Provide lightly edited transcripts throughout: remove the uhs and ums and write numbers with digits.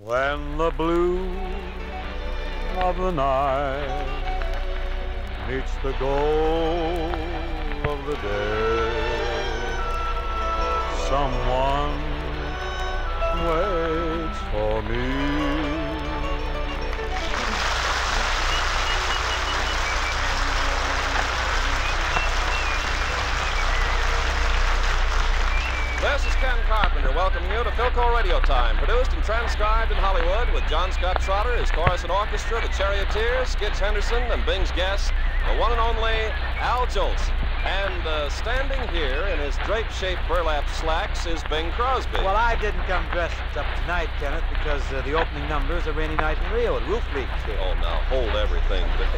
When the blue of the night meets the gold of the day, someone waits for me. This is Ken Carpenter welcoming you to Philco Radio Time, produced and transcribed in Hollywood with John Scott Trotter, his chorus and orchestra, the Charioteers, Skids Henderson, and Bing's guest, the one and only Al Jolson. And standing here in his drape-shaped burlap slacks is Bing Crosby. Well, I didn't come dressed up tonight, Kenneth, because the opening number is A Rainy Night in Rio at Roof Leaks here. Oh, now, hold everything, Bing.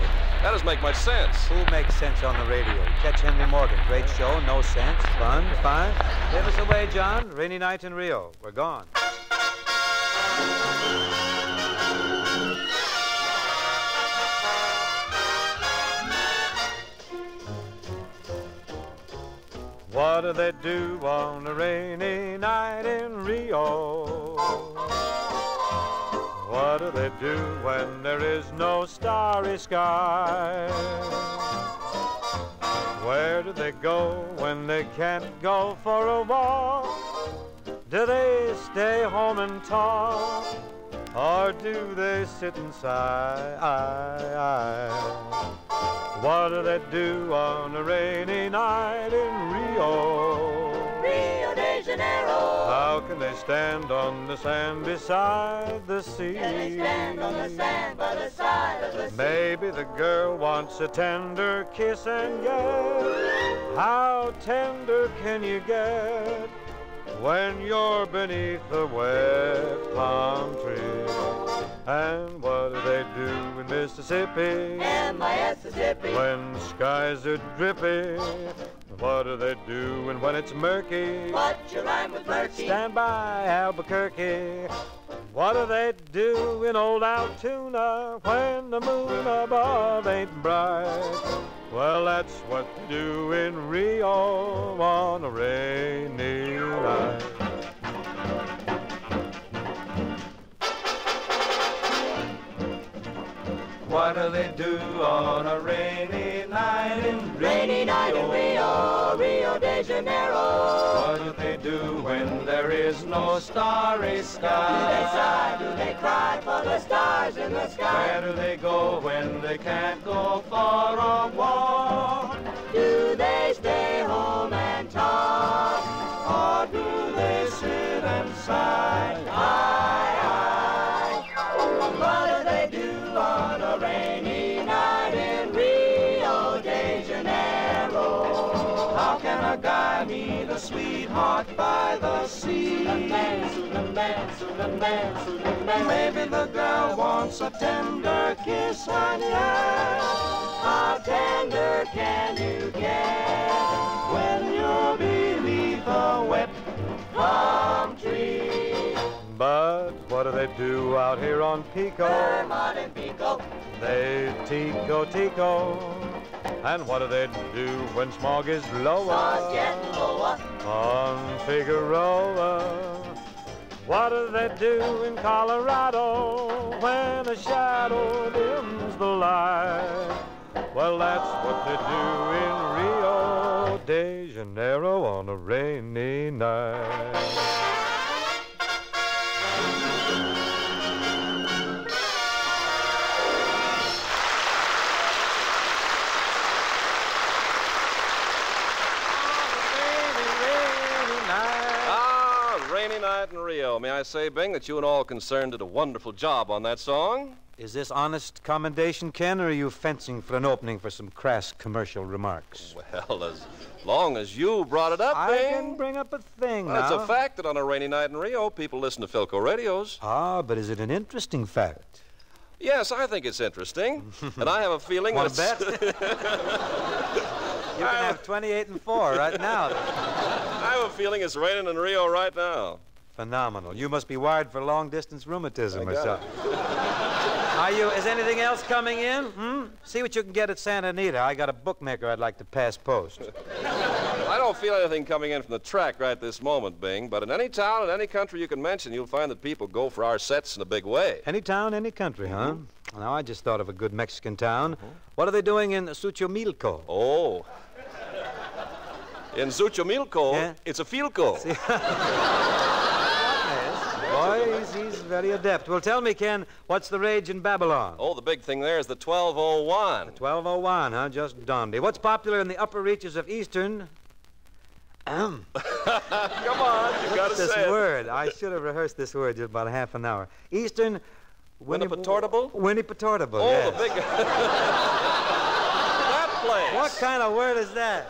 That doesn't make much sense. Who makes sense on the radio? Catch Henry Morgan. Great show, no sense, fun, fine. Give us away, John. Rainy Night in Rio. We're gone. What do they do on a rainy night in Rio? What do they do when there is no starry sky? Where do they go when they can't go for a walk? Do they stay home and talk, or do they sit inside? What do they do on a rainy night in Rio? Rio de Janeiro. How can they stand on the sand beside the sea? Can they stand on the sand by the side of the sea? Maybe the girl wants a tender kiss and get. How tender can you get when you're beneath a wet palm tree? And what do they do in Mississippi? Mississippi. When skies are drippy? What do they do when it's murky? What you rhyme with murky? Stand by Albuquerque. What do they do in old Altoona when the moon above ain't bright? Well, that's what they do in Rio on a rainy night. What do they do on a rainy night in Rio? Rainy night in Rio, Rio de Janeiro. What do they do when there is no starry sky? Do they sigh, do they cry for the stars in the sky? Where do they go when they can't go for a walk? Do they stay home and talk, Or do they sit and sigh? What do they do on a rainy night in Rio de Janeiro? How can a guy meet a sweetheart by the sea? Maybe the girl wants a tender kiss, and yet How tender can you get when you're beneath a wet palm tree? But what do they do out here on Pico? Vermont and Pico. They tico. And what do they do when smog is lower? Stars getting lower. On Figueroa. What do they do in Colorado when a shadow dims the light? Well, that's what they do in Rio de Janeiro on a rainy night. Rainy night in Rio. May I say, Bing, that you and all concerned did a wonderful job on that song? Is this honest commendation, Ken, or are you fencing for an opening for some crass commercial remarks? Well, as long as you brought it up, I Bing. didn't bring up a thing Well, now. it's a fact that on a rainy night in Rio, people listen to Philco radios. Ah, but is it an interesting fact? Yes, I think it's interesting. And I have a feeling Want that to bet? You can have 28 and 4 right now. I have a feeling it's raining in Rio right now. Phenomenal. You must be wired for long-distance rheumatism I or got something. Is anything else coming in? See what you can get at Santa Anita. I got a bookmaker I'd like to pass post. I don't feel anything coming in from the track right this moment, Bing, but in any town and any country you can mention, you'll find that people go for our sets in a big way. Any town, any country, huh? Now, I just thought of a good Mexican town. What are they doing in Xochimilco? Oh. In Xochimilco, Yeah? it's a Filco. Boy, he's very adept. Well, tell me, Ken, what's the rage in Babylon? Oh, the big thing there is the 1201. 1201, huh? Just dandy. What's popular in the upper reaches of Eastern... Come on, you got to this say it. word. I should have rehearsed this word just about a half an hour. Eastern... Winnipetortable? Winnipetortable, Oh, yes. the big... that place. What kind of word is that?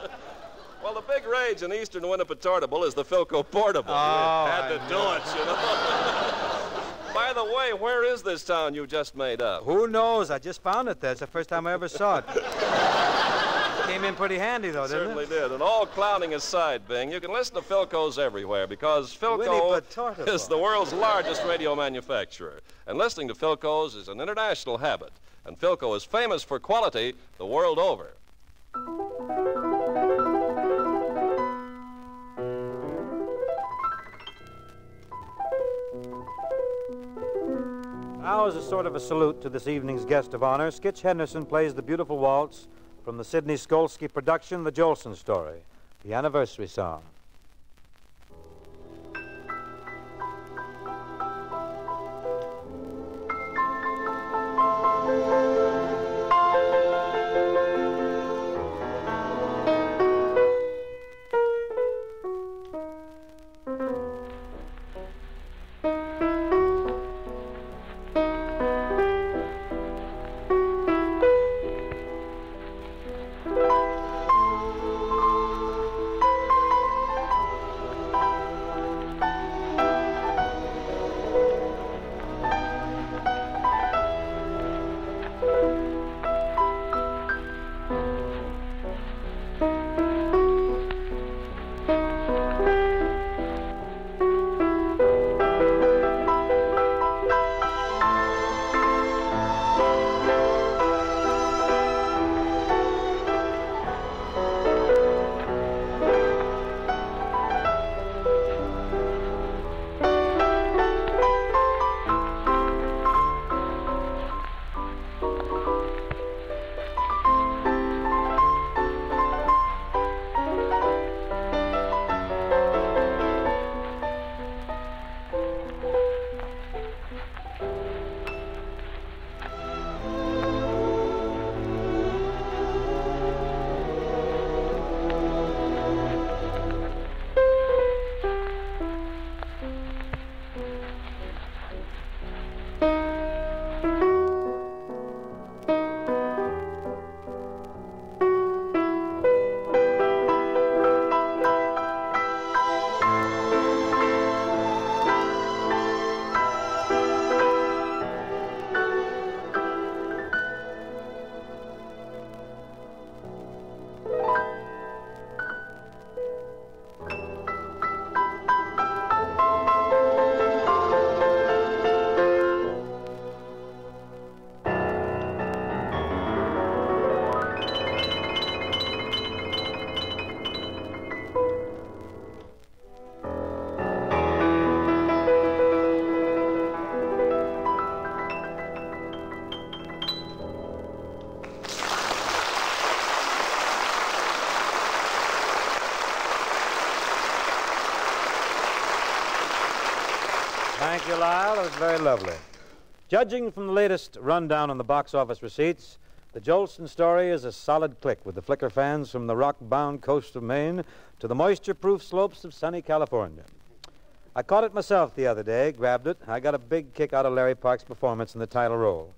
Well, the big rage in Eastern Winnipetortable is the Filco Portable. Oh, We had to do it, you know. By the way, where is this town you just made up? Who knows? I just found it there. It's the first time I ever saw it. Came in pretty handy, though, didn't Certainly it? did. And all clowning aside, Bing, you can listen to Philco's everywhere because Philco Winnipetortable. is the world's largest radio manufacturer. And listening to Philco's is an international habit. And Philco is famous for quality the world over. Now, as a sort of a salute to this evening's guest of honor, Skitch Henderson plays the beautiful waltz from the Sidney Skolsky production, The Jolson Story, the anniversary song. Thank you, Lyle. That was very lovely. Judging from the latest rundown on the box office receipts, the Jolson Story is a solid click with the Flicker fans from the rock-bound coast of Maine to the moisture-proof slopes of sunny California. I caught it myself the other day, grabbed it. I got a big kick out of Larry Park's performance in the title role.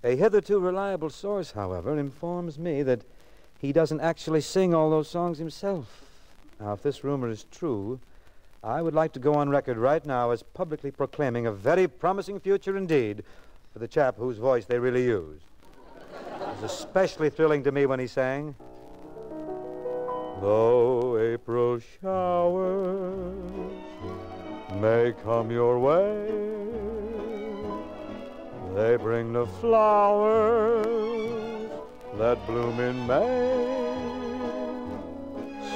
A hitherto reliable source, however, informs me that he doesn't actually sing all those songs himself. Now, if this rumor is true, I would like to go on record right now as publicly proclaiming a very promising future indeed for the chap whose voice they really use. It was especially thrilling to me when he sang, "Though April showers may come your way, they bring the flowers that bloom in May.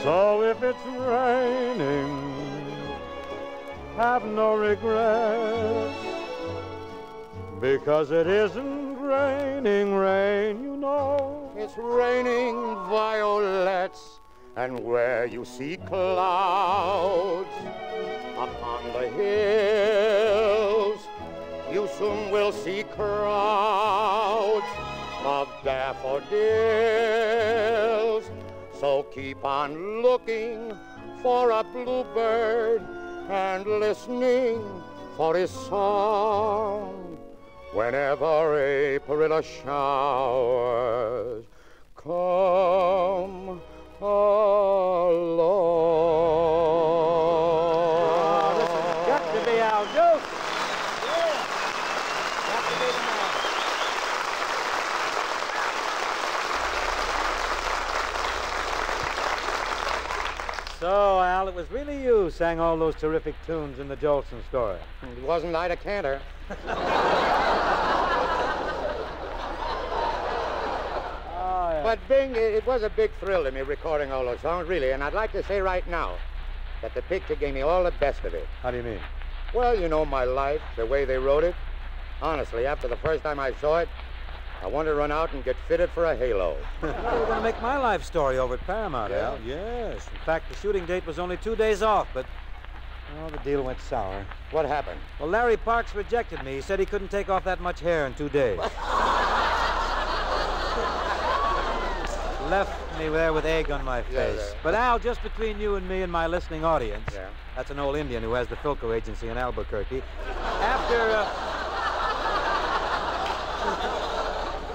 So if it's raining, have no regrets, because it isn't raining rain, you know. It's raining violets, and where you see clouds upon the hills, you soon will see crowds of daffodils. So keep on looking for a bluebird and listening for his song whenever April showers come along. Oh, this has got to be Al Jolson. Yeah. Got to be the man. So, Al, it was really you who sang all those terrific tunes in the Jolson story. It wasn't Ida Cantor. But Bing, it was a big thrill to me recording all those songs, really. And I'd like to say right now that the picture gave me all the best of it. How do you mean? Well, you know, my life, the way they wrote it. Honestly, after the first time I saw it, I wanted to run out and get fitted for a halo. Well, we're going to make my life story over at Paramount, Yeah? Al. Yes. In fact, the shooting date was only 2 days off, but, well, the deal went sour. What happened? Well, Larry Parks rejected me. He said he couldn't take off that much hair in 2 days. Left me there with egg on my face. Yeah. But, Al, just between you and me and my listening audience, Yeah. that's an old Indian who has the Philco agency in Albuquerque.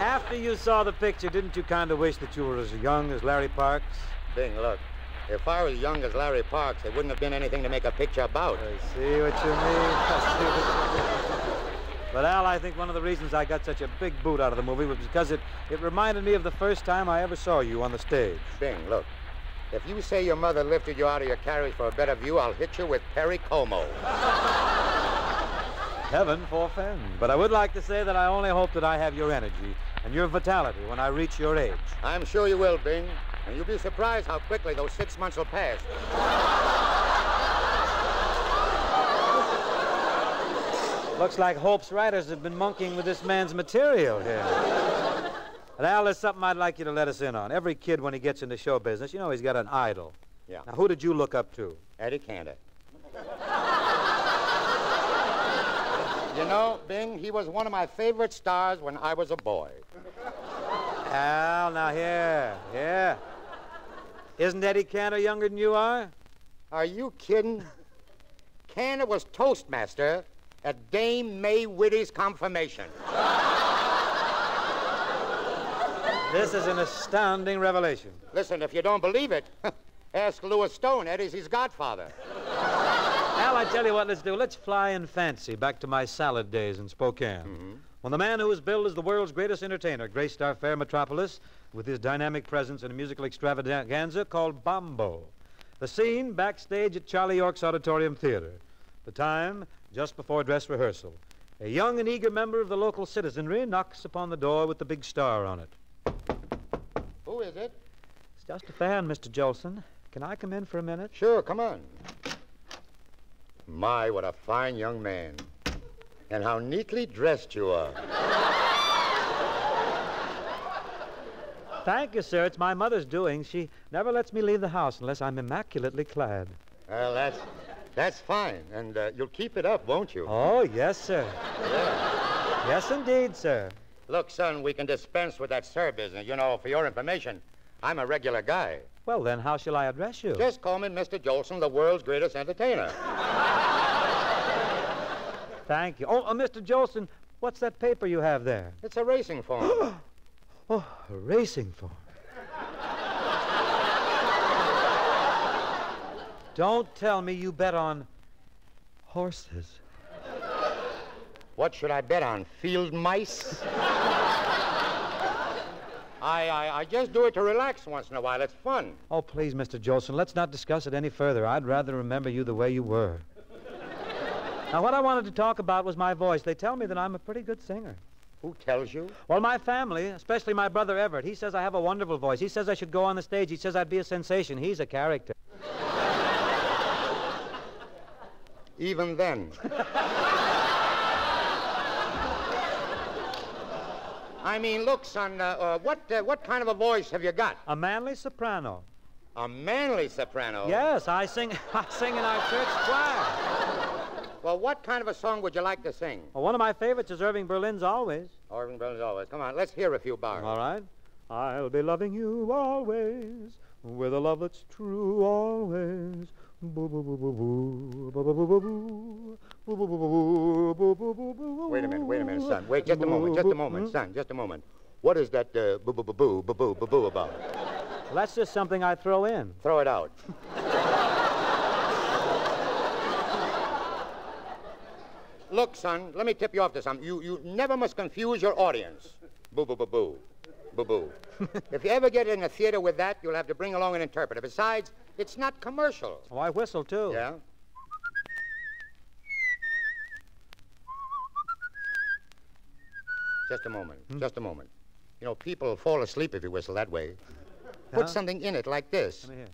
After you saw the picture, didn't you kind of wish that you were as young as Larry Parks? Bing, look, if I was young as Larry Parks, there wouldn't have been anything to make a picture about. I see what you mean. But, Al, I think one of the reasons I got such a big boot out of the movie was because it reminded me of the first time I ever saw you on the stage. Bing, look, if you say your mother lifted you out of your carriage for a better view, I'll hit you with Perry Como. Heaven forfend. But I would like to say that I only hope that I have your energy and your vitality when I reach your age. I'm sure you will, Bing. And you'll be surprised how quickly those 6 months will pass. Looks like Hope's writers have been monkeying with this man's material here. And Al, there's something I'd like you to let us in on. Every kid, when he gets into show business, you know he's got an idol. Yeah. Now, who did you look up to? Eddie Cantor. You know, Bing, he was one of my favorite stars when I was a boy. Al, now here. Yeah. Isn't Eddie Cantor younger than you are? Are you kidding? Cantor was Toastmaster at Dame May Whitty's confirmation. This is an astounding revelation. Listen, if you don't believe it, ask Louis Stone. Eddie's his godfather. Al, I tell you what, let's do. Let's fly in fancy back to my salad days in Spokane. Mm-hmm. When the man who was billed as the world's greatest entertainer graced our fair metropolis with his dynamic presence in a musical extravaganza called Bombo. The scene, backstage at Charlie York's Auditorium Theater. The time, just before dress rehearsal. A young and eager member of the local citizenry knocks upon the door with the big star on it. Who is it? It's just a fan, Mr. Jolson. Can I come in for a minute? Sure, come on. My, what a fine young man. And how neatly dressed you are. Thank you, sir. It's my mother's doing. She never lets me leave the house unless I'm immaculately clad. Well, that's fine. And you'll keep it up, won't you? Oh, yes, sir. Yeah. Yes, indeed, sir. Look, son, we can dispense with that sir business. You know, for your information, I'm a regular guy. Well, then, how shall I address you? Just call me Mr. Jolson, the world's greatest entertainer. Thank you. Oh, Mr. Jolson, what's that paper you have there? It's a racing form. Oh, a racing form. Don't tell me you bet on horses. What should I bet on? Field mice? I just do it to relax once in a while. It's fun. Oh, please, Mr. Jolson, let's not discuss it any further. I'd rather remember you the way you were. Now, what I wanted to talk about was my voice. They tell me that I'm a pretty good singer. Who tells you? Well, my family, especially my brother Everett, he says I have a wonderful voice. He says I should go on the stage. He says I'd be a sensation. He's a character. Even then. I mean, look, son, what kind of a voice have you got? A manly soprano. A manly soprano? Yes, I sing in our church choir. Well, what kind of a song would you like to sing? Well, one of my favorites is Irving Berlin's Always. Irving Berlin's Always. Come on, let's hear a few bars. All right. I'll be loving you always, with a love that's true always. Boo, boo, boo, boo, boo, boo, boo, boo, boo, boo, boo, boo, boo, boo, boo, boo. Wait a minute, son. Wait, just a moment, son, just a moment. What is that boo, boo, boo, boo, boo, boo, boo, boo about? Well, that's just something I throw in. Throw it out. Look, son, let me tip you off to something. You never must confuse your audience. Boo, boo, boo, boo. Boo, boo. If you ever get in a theater with that, you'll have to bring along an interpreter. Besides, it's not commercial. Oh, I whistle, too. Yeah? Just a moment. Just a moment. You know, people fall asleep if you whistle that way. Put something in it like this. Let me hear.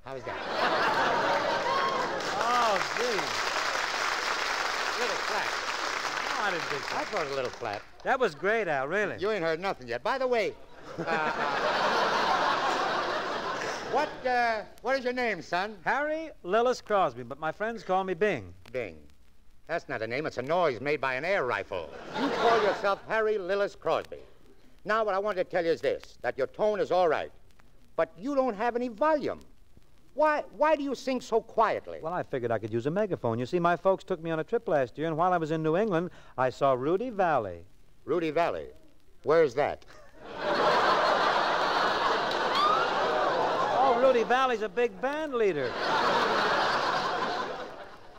How's that? Oh, gee. Little flat. No, I didn't think so. I thought it was a little flat. That was great, Al, really. You ain't heard nothing yet. By the way, what is your name, son? Harry Lillis Crosby, but my friends call me Bing. Bing. That's not a name. It's a noise made by an air rifle. You call yourself Harry Lillis Crosby. Now, what I want to tell you is this, that your tone is all right, but you don't have any volume. Why do you sing so quietly? Well, I figured I could use a megaphone. You see, my folks took me on a trip last year, and while I was in New England, I saw Rudy Valley. Rudy Valley? Where's that? Oh, Rudy Valley's a big band leader.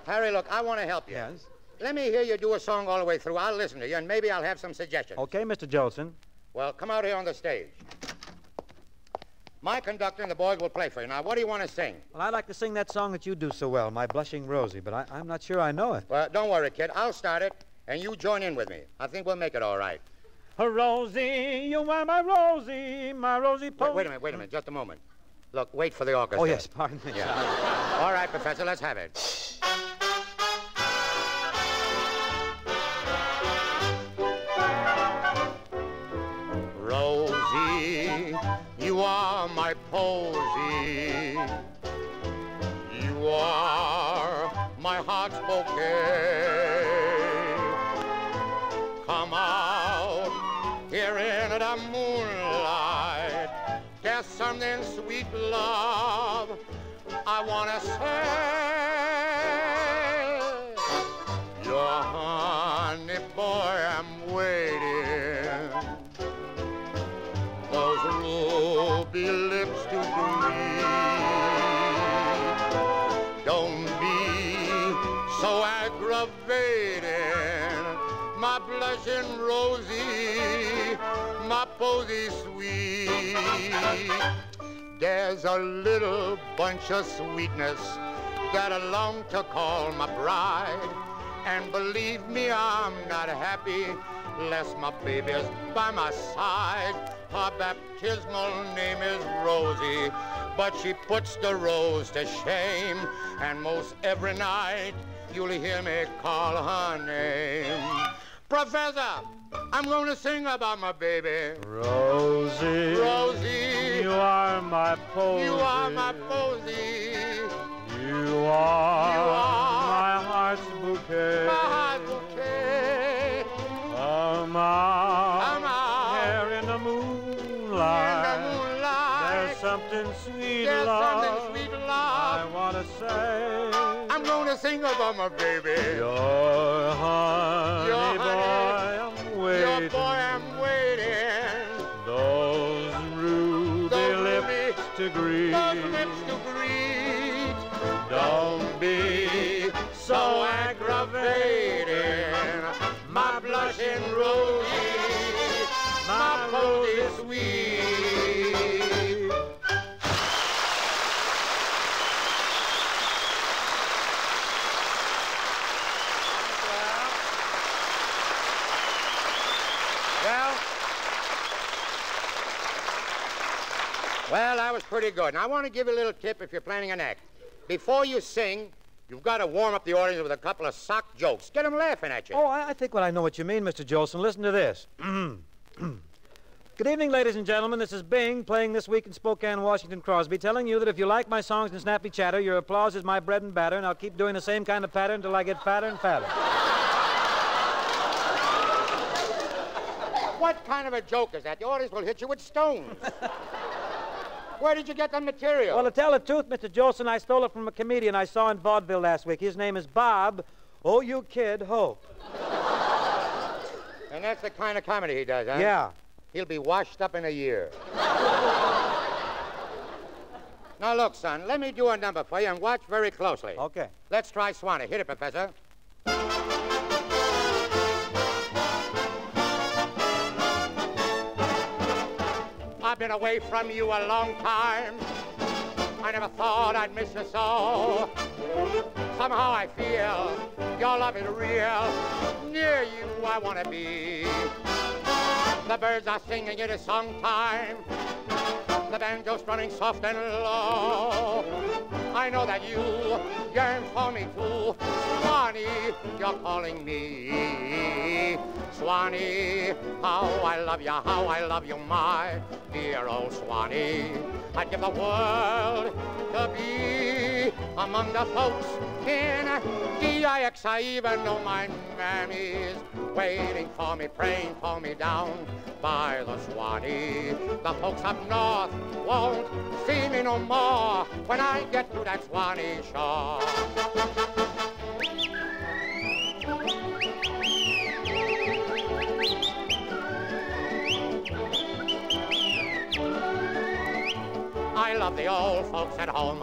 Harry, look, I want to help you. Yes? Let me hear you do a song all the way through. I'll listen to you, and maybe I'll have some suggestions. Okay, Mr. Jolson. Well, come out here on the stage. My conductor and the boys will play for you. Now, what do you want to sing? Well, I'd like to sing that song that you do so well, My Blushing Rosie, but I'm not sure I know it. Well, don't worry, kid. I'll start it, and you join in with me. I think we'll make it all right. Rosie, you are my Rosie Poe. Wait a minute, just a moment. Look, wait for the orchestra. Oh, yes, pardon me. Yeah. All right, Professor, let's have it. Rosie, you are my posy. You are my heart's bouquet. Come out here in the moonlight. There's something sweet, love, I want to say. Your honey boy, I'm waiting. Those ruby lips to greet. Don't be so aggravating, my blushing Rosie, my posy sweet. There's a little bunch of sweetness that I long to call my bride. And believe me, I'm not happy lest my baby's by my side. Her baptismal name is Rosie, but she puts the rose to shame. And most every night you'll hear me call her name. Professor, I'm going to sing about my baby. Rosie, Rosie, you are my posy. you are my posy. You are my heart's bouquet. My heart's bouquet. Come out here in the In moonlight. the moonlight. There's something sweet, There's love, something sweet, I love. want to say. I'm going to sing about my baby. Your honey Your boy, honey, I'm Your waiting. boy, I'm waiting. Those ruby Those lips to greet. Those lips to greet. Don't be So aggravating, my blushing Rosie, my posy sweet. Well, that was pretty good. And I want to give you a little tip if you're planning an act. Before you sing, you've got to warm up the audience with a couple of sock jokes. Get them laughing at you. Oh, I think I know what you mean, Mr. Jolson. Listen to this. Good evening, ladies and gentlemen. This is Bing playing This Week in Spokane, Washington, Crosby, telling you that if you like my songs and snappy chatter, your applause is my bread and batter, and I'll keep doing the same kind of pattern until I get fatter and fatter. What kind of a joke is that? The audience will hit you with stones. Where did you get the material? Well, to tell the truth, Mr. Jolson, I stole it from a comedian I saw in vaudeville last week. His name is Bob, oh, you kid, Hope. And that's the kind of comedy he does, huh? Yeah. He'll be washed up in a year. Now, look, son, let me do a number for you and watch very closely. Okay. Let's try Swanee. Hit it, Professor. I've been away from you a long time. I never thought I'd miss you so. Somehow I feel your love is real. Near you I want to be. The birds are singing it is song time. The banjo's running soft and low. I know that you yearn for me too. Swanee, you're calling me. Swanee, how I love you, my dear old Swanee. I'd give the world to be among the folks in DIX. I even know my mammy's waiting for me, praying for me down by the Swanee. The folks up north won't see me no more when I get to that Swanee shore. I love the old folks at home.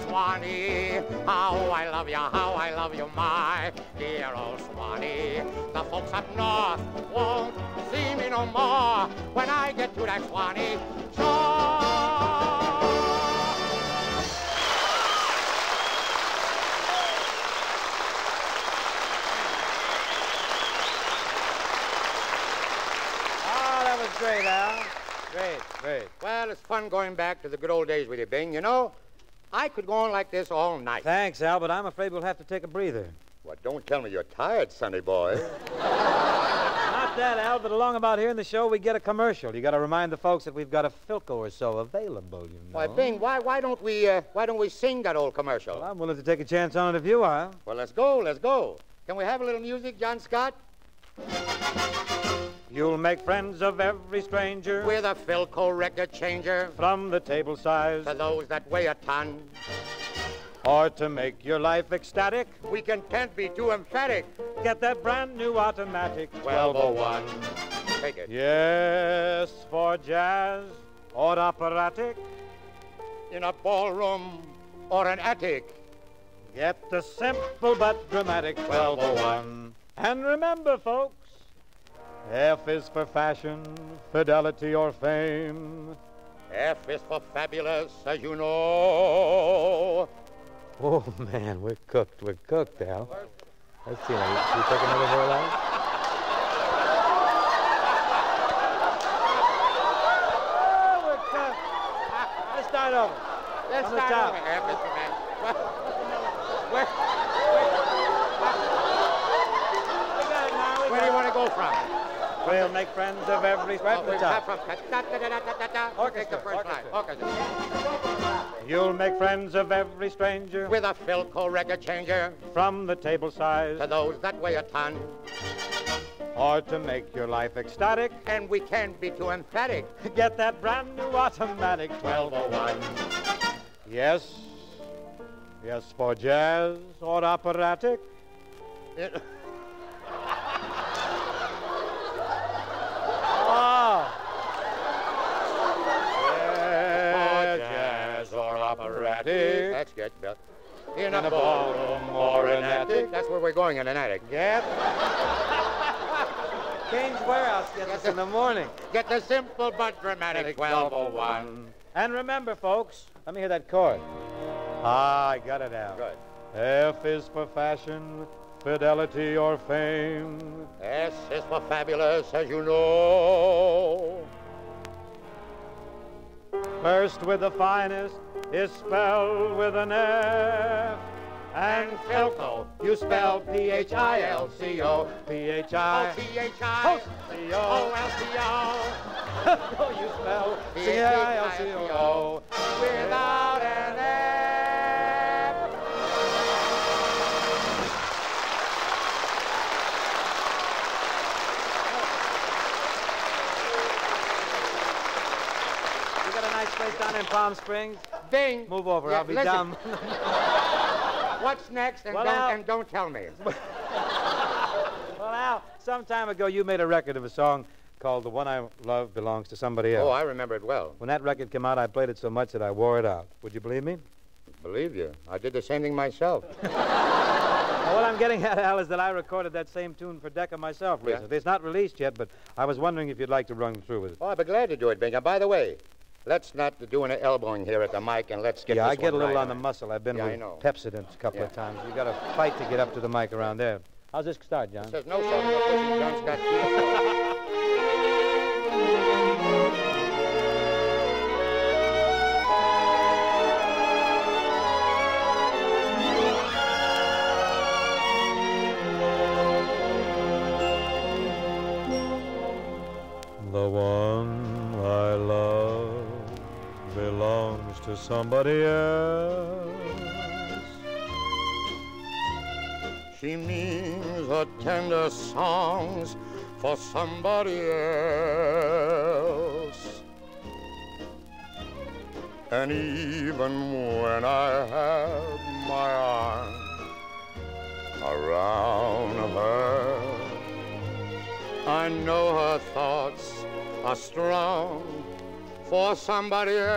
Swanee, how I love you, my dear old Swanee. The folks up north won't see me no more when I get to that Swanee shore. That was great, Al. Great. Well, it's fun going back to the good old days with you, Bing. You know, I could go on like this all night. Thanks, Al, but I'm afraid we'll have to take a breather. Well, don't tell me you're tired, sonny boy. Not that, Al, but along about here in the show, we get a commercial. You got to remind the folks that we've got a Philco or so available, you know. Why, Bing, why don't we sing that old commercial? Well, I'm willing to take a chance on it if you are. Well, let's go. Can we have a little music, John Scott? You'll make friends of every stranger With a Philco record changer. from the table size, To those that weigh a ton. or to make your life ecstatic. We can't be too emphatic. Get that brand new automatic 1201. Take it. Yes, for jazz or operatic. In a ballroom or an attic. Get the simple but dramatic 1201. And remember, folks, F is for fashion, fidelity, or fame. F is for fabulous, as you know. Oh, man, we're cooked, Al. Let's see, now, you take another whirl out? Oh, we're cooked. Let's start over. Let's On the start top. over here, Mr. Man. Where do you want to go from? We'll make friends of every... Right at the top. Take the first line. Orchestra. You'll make friends of every stranger With a Philco record changer. from the table size, To those that weigh a ton. or to make your life ecstatic. And we can't be too emphatic. Get that brand new automatic 1201. Yes, for jazz or operatic. Oh. Yeah, jazz or operatic. That's good, Bill. In a ballroom or an attic. That's where we're going, in an attic. Yep. Kane's Warehouse gets us in the morning. Get the simple but dramatic 1201. And remember, folks, let me hear that chord. I got it out. Good. F is for fashion, fidelity or fame. S is for fabulous, as you know. First with the finest is spelled with an F. And Philco, you spell P-H-I-L-C-O. P-H-I-L-C-O. You spell C-I-L-C-O. Without an F. You got a nice place down in Palm Springs? Bing. Move over, Yeah, I'll be listen. dumb. What's next? And, Well, don't tell me. Well, Al, some time ago you made a record of a song called The One I Love Belongs to Somebody Else. Oh, I remember it well. When that record came out, I played it so much that I wore it out. Would you believe me? Believe you. I did the same thing myself. Well, what I'm getting at, Al, is that I recorded that same tune for Decca myself Yeah. recently. It's not released yet, but I was wondering if you'd like to run through with it. Oh, I'd be glad to do it, Bing. And by the way, let's not do any elbowing here at the mic, and let's get Yeah, this I get a one little right on the muscle. I've been Yeah, I with know. Pepsodent a couple of Yeah. times. You got to fight to get up to the mic around there. How's this start, John? It says no song, no pushing. John Scott Keys. The one I love belongs to somebody else. She means her tender songs for somebody else. And even when I have my arms around her, I know her thoughts are strong for somebody else.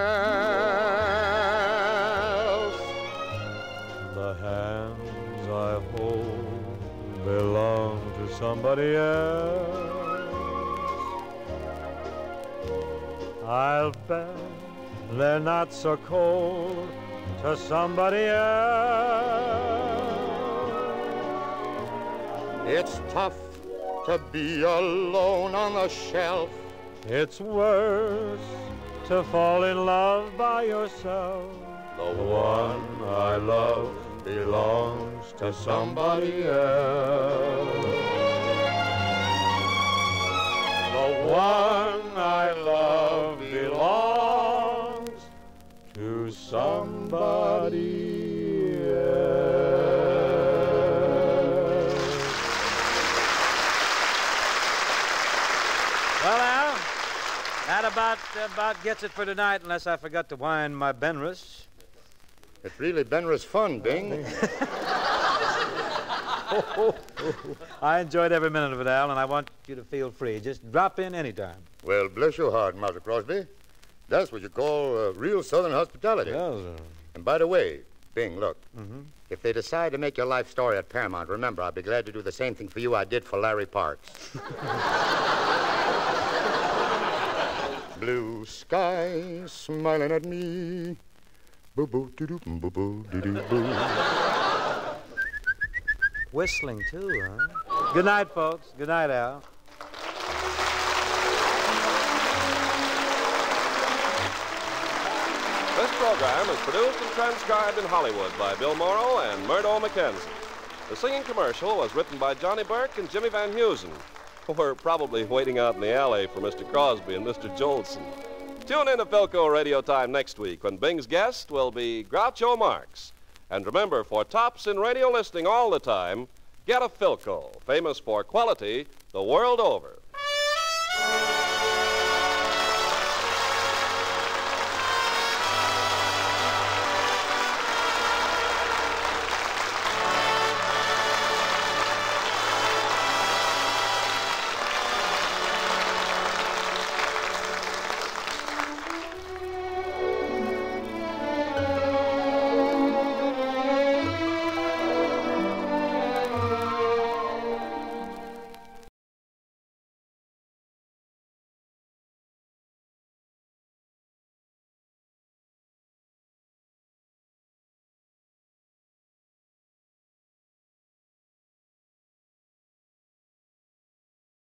The hands I hold belong to somebody else. I'll bet they're not so cold to somebody else. It's tough to be alone on the shelf. It's worse to fall in love by yourself. The one I love belongs to somebody else. The one I love belongs To somebody else. Well, Al, that about gets it for tonight, unless I forgot to wind my Benrus. It's really Benrus fun, Bing. I enjoyed every minute of it, Al, and I want you to feel free. Just drop in anytime. Well, bless your heart, Master Crosby. That's what you call real Southern hospitality. Well, And by the way, Bing, look. Mm-hmm. If they decide to make your life story at Paramount, remember, I'll be glad to do the same thing for you I did for Larry Parks. Blue sky smiling at me. Boo-boo-doo-doo, boo-boo-doo-doo-boo. whistling, too, huh? Good night, folks. Good night, Al. This program is produced and transcribed in Hollywood by Bill Morrow and Murdo McKenzie. The singing commercial was written by Johnny Burke and Jimmy Van Heusen, who were probably waiting out in the alley for Mr. Crosby and Mr. Jolson. Tune in to Philco Radio Time next week when Bing's guest will be Groucho Marx. And remember, for tops in radio listening all the time, get a Philco, famous for quality the world over.